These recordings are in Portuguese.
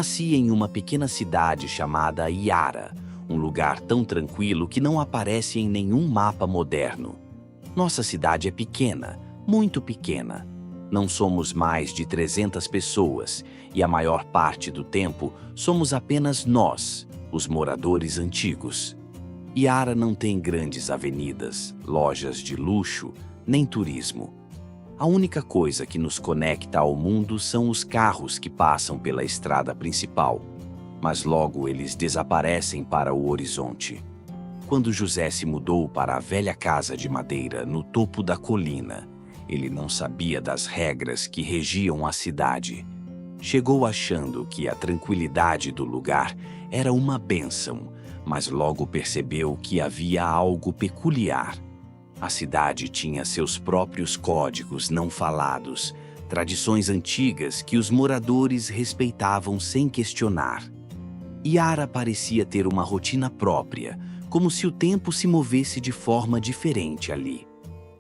Nasci em uma pequena cidade chamada Yara, um lugar tão tranquilo que não aparece em nenhum mapa moderno. Nossa cidade é pequena, muito pequena. Não somos mais de 300 pessoas e a maior parte do tempo somos apenas nós, os moradores antigos. Yara não tem grandes avenidas, lojas de luxo, nem turismo. A única coisa que nos conecta ao mundo são os carros que passam pela estrada principal, mas logo eles desaparecem para o horizonte. Quando José se mudou para a velha casa de madeira no topo da colina, ele não sabia das regras que regiam a cidade. Chegou achando que a tranquilidade do lugar era uma bênção, mas logo percebeu que havia algo peculiar. A cidade tinha seus próprios códigos não falados, tradições antigas que os moradores respeitavam sem questionar. Yara parecia ter uma rotina própria, como se o tempo se movesse de forma diferente ali.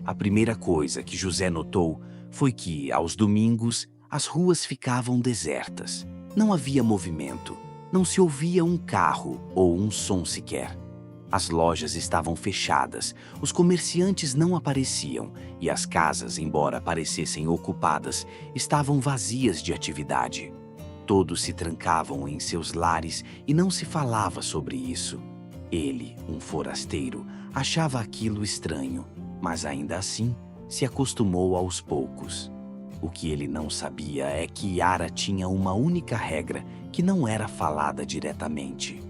A primeira coisa que José notou foi que, aos domingos, as ruas ficavam desertas. Não havia movimento, não se ouvia um carro ou um som sequer. As lojas estavam fechadas, os comerciantes não apareciam e as casas, embora parecessem ocupadas, estavam vazias de atividade. Todos se trancavam em seus lares e não se falava sobre isso. Ele, um forasteiro, achava aquilo estranho, mas ainda assim se acostumou aos poucos. O que ele não sabia é que Yara tinha uma única regra que não era falada diretamente.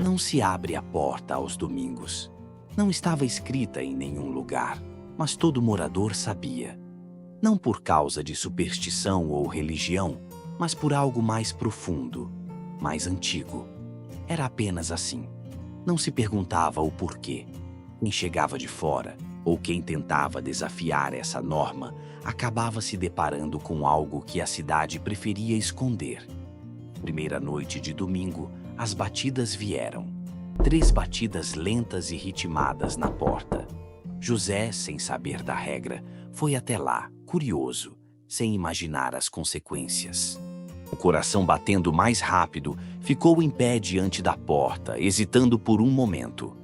Não se abre a porta aos domingos. Não estava escrita em nenhum lugar, mas todo morador sabia. Não por causa de superstição ou religião, mas por algo mais profundo, mais antigo. Era apenas assim. Não se perguntava o porquê. Quem chegava de fora, ou quem tentava desafiar essa norma, acabava se deparando com algo que a cidade preferia esconder. Primeira noite de domingo, as batidas vieram. 3 batidas lentas e ritmadas na porta. José, sem saber da regra, foi até lá, curioso, sem imaginar as consequências. O coração batendo mais rápido, ficou em pé diante da porta, hesitando por um momento.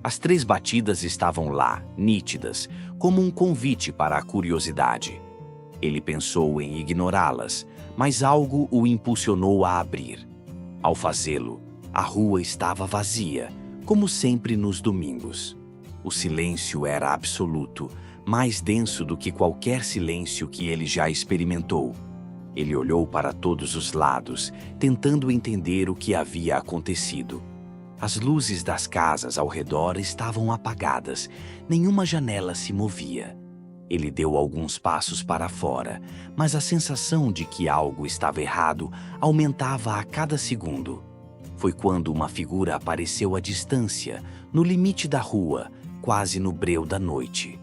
As 3 batidas estavam lá, nítidas, como um convite para a curiosidade. Ele pensou em ignorá-las, mas algo o impulsionou a abrir. Ao fazê-lo, a rua estava vazia, como sempre nos domingos. O silêncio era absoluto, mais denso do que qualquer silêncio que ele já experimentou. Ele olhou para todos os lados, tentando entender o que havia acontecido. As luzes das casas ao redor estavam apagadas, nenhuma janela se movia. Ele deu alguns passos para fora, mas a sensação de que algo estava errado aumentava a cada segundo. Foi quando uma figura apareceu à distância, no limite da rua, quase no breu da noite.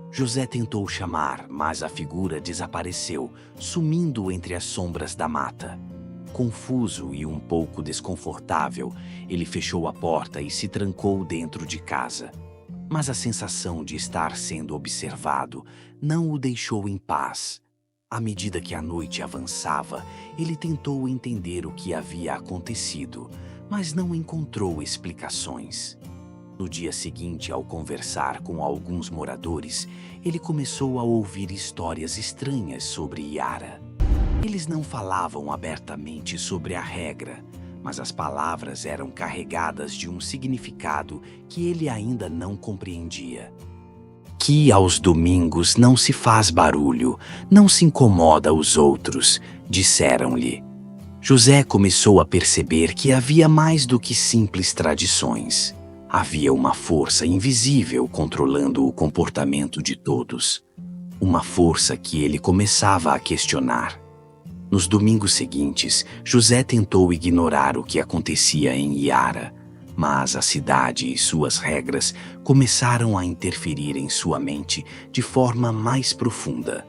José tentou chamar, mas a figura desapareceu, sumindo entre as sombras da mata. Confuso e um pouco desconfortável, ele fechou a porta e se trancou dentro de casa. Mas a sensação de estar sendo observado não o deixou em paz. À medida que a noite avançava, ele tentou entender o que havia acontecido, mas não encontrou explicações. No dia seguinte, ao conversar com alguns moradores, ele começou a ouvir histórias estranhas sobre Yara. Eles não falavam abertamente sobre a regra, mas as palavras eram carregadas de um significado que ele ainda não compreendia. Que aos domingos não se faz barulho, não se incomoda os outros, disseram-lhe. José começou a perceber que havia mais do que simples tradições. Havia uma força invisível controlando o comportamento de todos. Uma força que ele começava a questionar. Nos domingos seguintes, José tentou ignorar o que acontecia em Yara, mas a cidade e suas regras começaram a interferir em sua mente de forma mais profunda.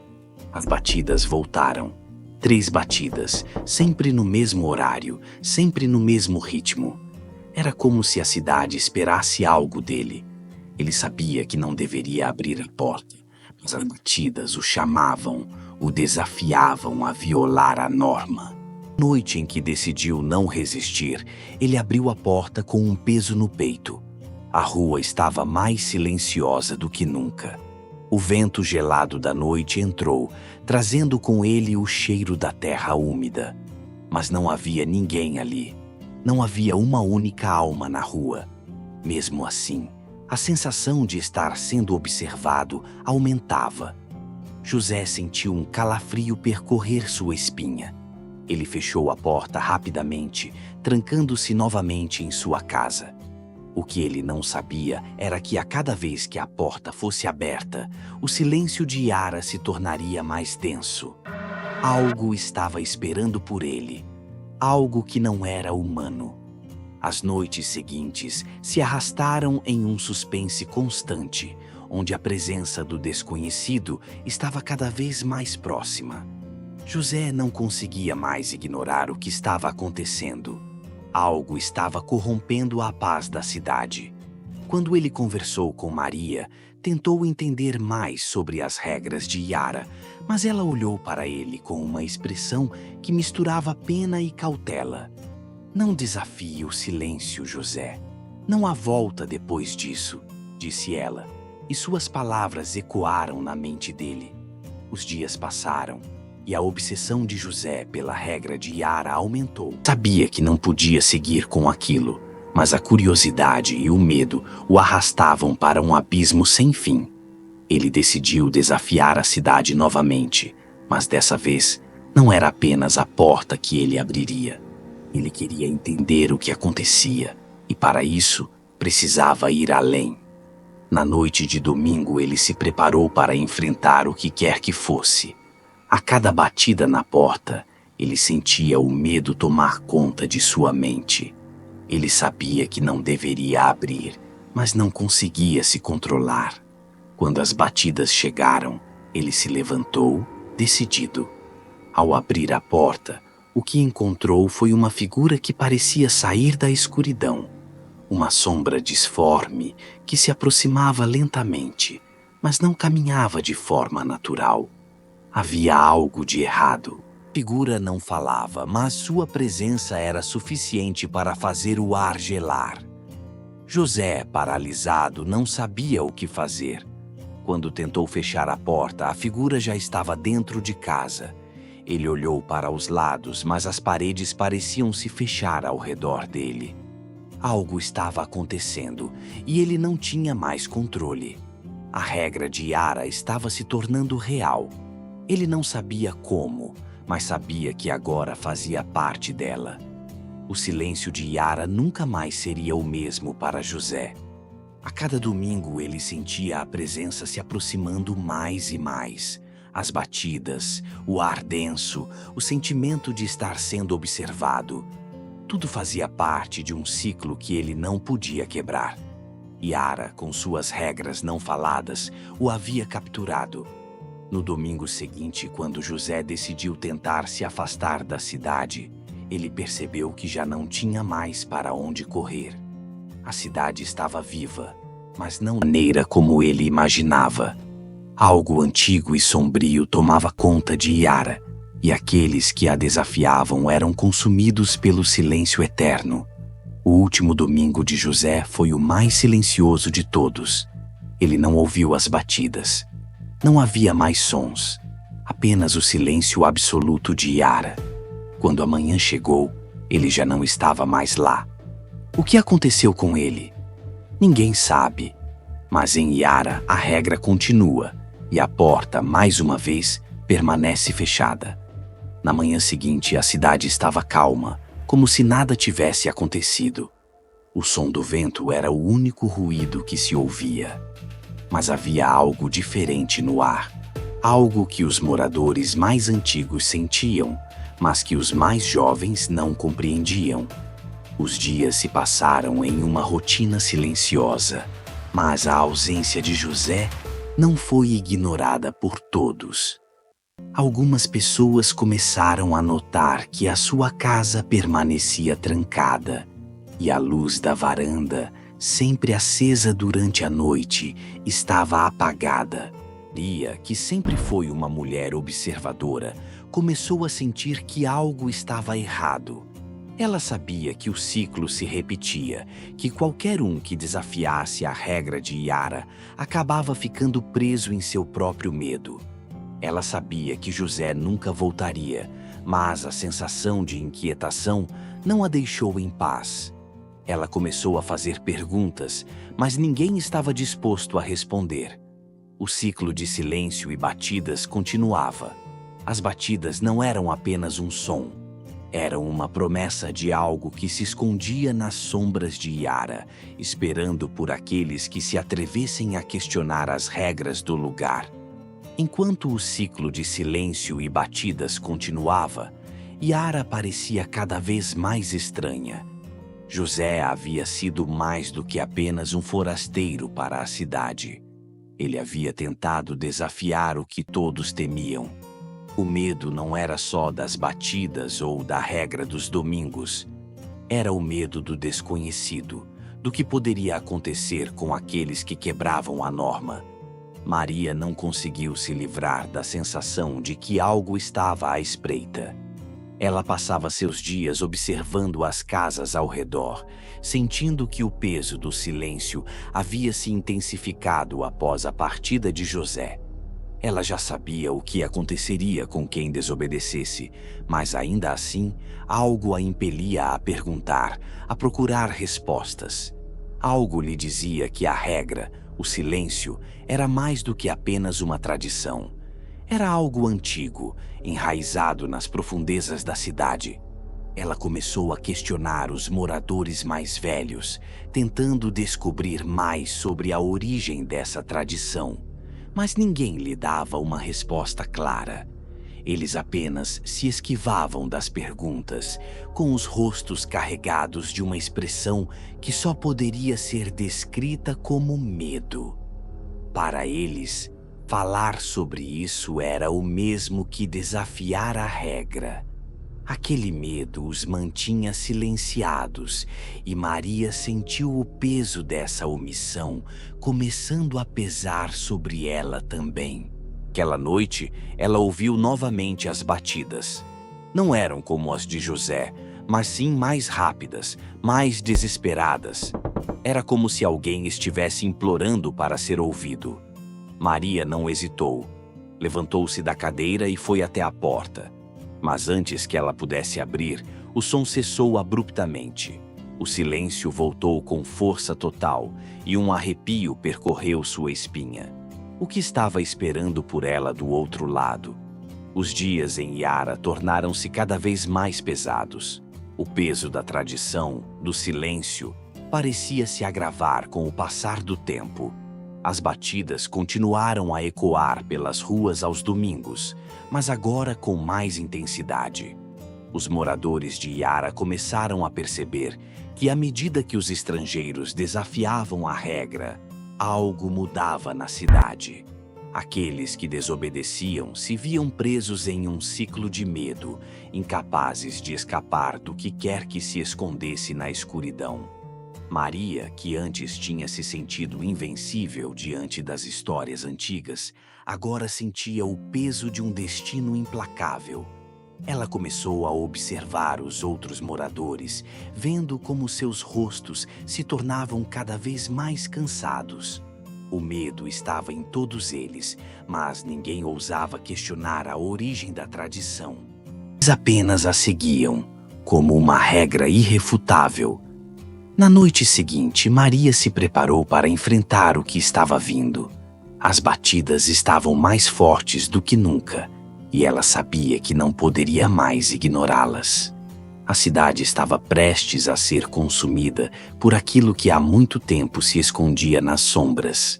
As batidas voltaram. 3 batidas, sempre no mesmo horário, sempre no mesmo ritmo. Era como se a cidade esperasse algo dele. Ele sabia que não deveria abrir a porta, mas as batidas o chamavam, o desafiavam a violar a norma. Noite em que decidiu não resistir, ele abriu a porta com um peso no peito. A rua estava mais silenciosa do que nunca. O vento gelado da noite entrou, trazendo com ele o cheiro da terra úmida. Mas não havia ninguém ali. Não havia uma única alma na rua. Mesmo assim, a sensação de estar sendo observado aumentava. José sentiu um calafrio percorrer sua espinha. Ele fechou a porta rapidamente, trancando-se novamente em sua casa. O que ele não sabia era que a cada vez que a porta fosse aberta, o silêncio de Yara se tornaria mais denso. Algo estava esperando por ele, algo que não era humano. As noites seguintes se arrastaram em um suspense constante, onde a presença do desconhecido estava cada vez mais próxima. José não conseguia mais ignorar o que estava acontecendo. Algo estava corrompendo a paz da cidade. Quando ele conversou com Maria, tentou entender mais sobre as regras de Yara, mas ela olhou para ele com uma expressão que misturava pena e cautela. Não desafie o silêncio, José. Não há volta depois disso, disse ela, e suas palavras ecoaram na mente dele. Os dias passaram. E a obsessão de José pela regra de Yara aumentou. Sabia que não podia seguir com aquilo, mas a curiosidade e o medo o arrastavam para um abismo sem fim. Ele decidiu desafiar a cidade novamente, mas dessa vez não era apenas a porta que ele abriria. Ele queria entender o que acontecia, e para isso precisava ir além. Na noite de domingo ele se preparou para enfrentar o que quer que fosse. A cada batida na porta, ele sentia o medo tomar conta de sua mente. Ele sabia que não deveria abrir, mas não conseguia se controlar. Quando as batidas chegaram, ele se levantou, decidido. Ao abrir a porta, o que encontrou foi uma figura que parecia sair da escuridão. Uma sombra disforme que se aproximava lentamente, mas não caminhava de forma natural. Havia algo de errado. A figura não falava, mas sua presença era suficiente para fazer o ar gelar. José, paralisado, não sabia o que fazer. Quando tentou fechar a porta, a figura já estava dentro de casa. Ele olhou para os lados, mas as paredes pareciam se fechar ao redor dele. Algo estava acontecendo e ele não tinha mais controle. A regra de Yara estava se tornando real. Ele não sabia como, mas sabia que agora fazia parte dela. O silêncio de Yara nunca mais seria o mesmo para José. A cada domingo ele sentia a presença se aproximando mais e mais. As batidas, o ar denso, o sentimento de estar sendo observado. Tudo fazia parte de um ciclo que ele não podia quebrar. Yara, com suas regras não faladas, o havia capturado. No domingo seguinte, quando José decidiu tentar se afastar da cidade, ele percebeu que já não tinha mais para onde correr. A cidade estava viva, mas não da maneira como ele imaginava. Algo antigo e sombrio tomava conta de Yara, e aqueles que a desafiavam eram consumidos pelo silêncio eterno. O último domingo de José foi o mais silencioso de todos. Ele não ouviu as batidas. Não havia mais sons, apenas o silêncio absoluto de Yara. Quando a manhã chegou, ele já não estava mais lá. O que aconteceu com ele? Ninguém sabe, mas em Yara a regra continua e a porta, mais uma vez, permanece fechada. Na manhã seguinte, a cidade estava calma, como se nada tivesse acontecido. O som do vento era o único ruído que se ouvia. Mas havia algo diferente no ar, algo que os moradores mais antigos sentiam, mas que os mais jovens não compreendiam. Os dias se passaram em uma rotina silenciosa, mas a ausência de José não foi ignorada por todos. Algumas pessoas começaram a notar que a sua casa permanecia trancada e a luz da varanda, sempre acesa durante a noite, estava apagada. Maria, que sempre foi uma mulher observadora, começou a sentir que algo estava errado. Ela sabia que o ciclo se repetia, que qualquer um que desafiasse a regra de Yara acabava ficando preso em seu próprio medo. Ela sabia que José nunca voltaria, mas a sensação de inquietação não a deixou em paz. Ela começou a fazer perguntas, mas ninguém estava disposto a responder. O ciclo de silêncio e batidas continuava. As batidas não eram apenas um som. Eram uma promessa de algo que se escondia nas sombras de Yara, esperando por aqueles que se atrevessem a questionar as regras do lugar. Enquanto o ciclo de silêncio e batidas continuava, Yara parecia cada vez mais estranha. José havia sido mais do que apenas um forasteiro para a cidade. Ele havia tentado desafiar o que todos temiam. O medo não era só das batidas ou da regra dos domingos. Era o medo do desconhecido, do que poderia acontecer com aqueles que quebravam a norma. Maria não conseguiu se livrar da sensação de que algo estava à espreita. Ela passava seus dias observando as casas ao redor, sentindo que o peso do silêncio havia se intensificado após a partida de José. Ela já sabia o que aconteceria com quem desobedecesse, mas ainda assim, algo a impelia a perguntar, a procurar respostas. Algo lhe dizia que a regra, o silêncio, era mais do que apenas uma tradição. Era algo antigo, enraizado nas profundezas da cidade. Ela começou a questionar os moradores mais velhos, tentando descobrir mais sobre a origem dessa tradição. Mas ninguém lhe dava uma resposta clara. Eles apenas se esquivavam das perguntas, com os rostos carregados de uma expressão que só poderia ser descrita como medo. Para eles, falar sobre isso era o mesmo que desafiar a regra. Aquele medo os mantinha silenciados e Maria sentiu o peso dessa omissão começando a pesar sobre ela também. Aquela noite, ela ouviu novamente as batidas. Não eram como as de José, mas sim mais rápidas, mais desesperadas. Era como se alguém estivesse implorando para ser ouvido. Maria não hesitou. Levantou-se da cadeira e foi até a porta. Mas antes que ela pudesse abrir, o som cessou abruptamente. O silêncio voltou com força total e um arrepio percorreu sua espinha. O que estava esperando por ela do outro lado? Os dias em Yara tornaram-se cada vez mais pesados. O peso da tradição, do silêncio, parecia se agravar com o passar do tempo. As batidas continuaram a ecoar pelas ruas aos domingos, mas agora com mais intensidade. Os moradores de Yara começaram a perceber que, à medida que os estrangeiros desafiavam a regra, algo mudava na cidade. Aqueles que desobedeciam se viam presos em um ciclo de medo, incapazes de escapar do que quer que se escondesse na escuridão. Maria, que antes tinha se sentido invencível diante das histórias antigas, agora sentia o peso de um destino implacável. Ela começou a observar os outros moradores, vendo como seus rostos se tornavam cada vez mais cansados. O medo estava em todos eles, mas ninguém ousava questionar a origem da tradição. Eles apenas a seguiam, como uma regra irrefutável. Na noite seguinte, Maria se preparou para enfrentar o que estava vindo. As batidas estavam mais fortes do que nunca, e ela sabia que não poderia mais ignorá-las. A cidade estava prestes a ser consumida por aquilo que há muito tempo se escondia nas sombras.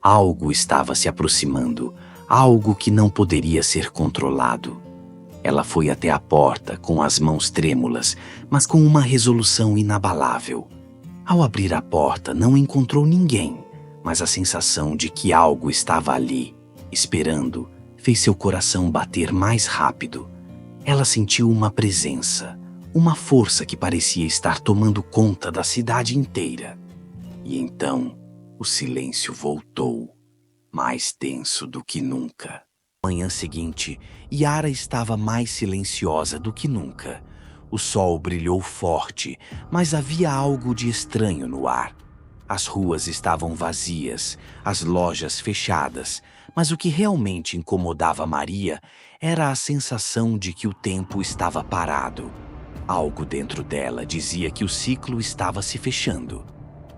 Algo estava se aproximando, algo que não poderia ser controlado. Ela foi até a porta com as mãos trêmulas, mas com uma resolução inabalável. Ao abrir a porta, não encontrou ninguém, mas a sensação de que algo estava ali, esperando, fez seu coração bater mais rápido. Ela sentiu uma presença, uma força que parecia estar tomando conta da cidade inteira. E então, o silêncio voltou, mais tenso do que nunca. Manhã seguinte, Yara estava mais silenciosa do que nunca. O sol brilhou forte, mas havia algo de estranho no ar. As ruas estavam vazias, as lojas fechadas, mas o que realmente incomodava Maria era a sensação de que o tempo estava parado. Algo dentro dela dizia que o ciclo estava se fechando.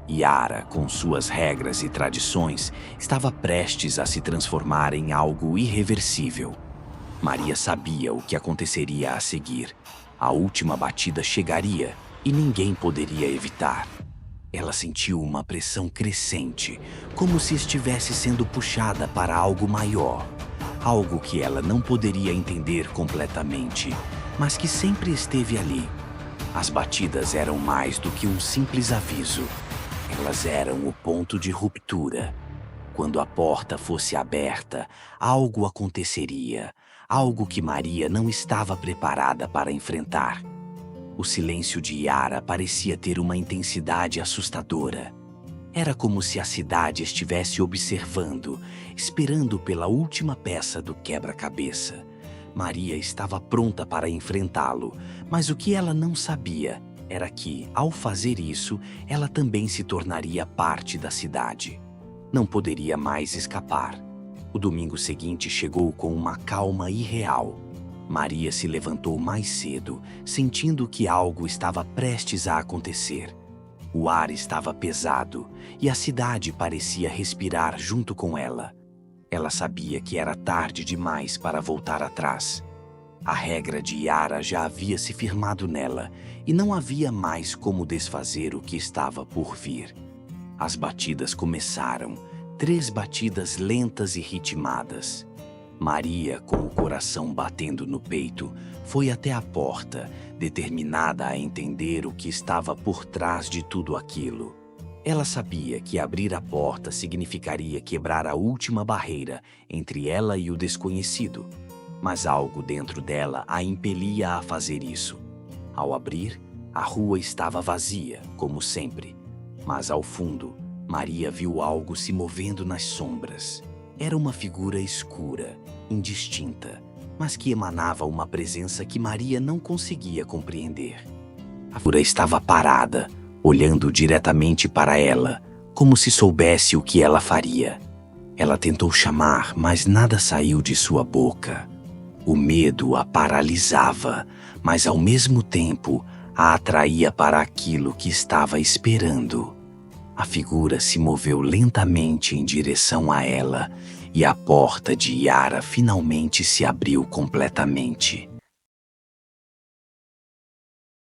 Yara, com suas regras e tradições, estava prestes a se transformar em algo irreversível. Maria sabia o que aconteceria a seguir. A última batida chegaria e ninguém poderia evitar. Ela sentiu uma pressão crescente, como se estivesse sendo puxada para algo maior. Algo que ela não poderia entender completamente, mas que sempre esteve ali. As batidas eram mais do que um simples aviso. Elas eram o ponto de ruptura. Quando a porta fosse aberta, algo aconteceria, algo que Maria não estava preparada para enfrentar. O silêncio de Yara parecia ter uma intensidade assustadora. Era como se a cidade estivesse observando, esperando pela última peça do quebra-cabeça. Maria estava pronta para enfrentá-lo, mas o que ela não sabia era que, ao fazer isso, ela também se tornaria parte da cidade. Não poderia mais escapar. O domingo seguinte chegou com uma calma irreal. Maria se levantou mais cedo, sentindo que algo estava prestes a acontecer. O ar estava pesado e a cidade parecia respirar junto com ela. Ela sabia que era tarde demais para voltar atrás. A regra de Yara já havia se firmado nela e não havia mais como desfazer o que estava por vir. As batidas começaram, 3 batidas lentas e ritmadas. Maria, com o coração batendo no peito, foi até a porta, determinada a entender o que estava por trás de tudo aquilo. Ela sabia que abrir a porta significaria quebrar a última barreira entre ela e o desconhecido. Mas algo dentro dela a impelia a fazer isso. Ao abrir, a rua estava vazia, como sempre. Mas ao fundo, Maria viu algo se movendo nas sombras. Era uma figura escura, indistinta, mas que emanava uma presença que Maria não conseguia compreender. A figura estava parada, olhando diretamente para ela, como se soubesse o que ela faria. Ela tentou chamar, mas nada saiu de sua boca. O medo a paralisava, mas ao mesmo tempo a atraía para aquilo que estava esperando. A figura se moveu lentamente em direção a ela e a porta de Yara finalmente se abriu completamente.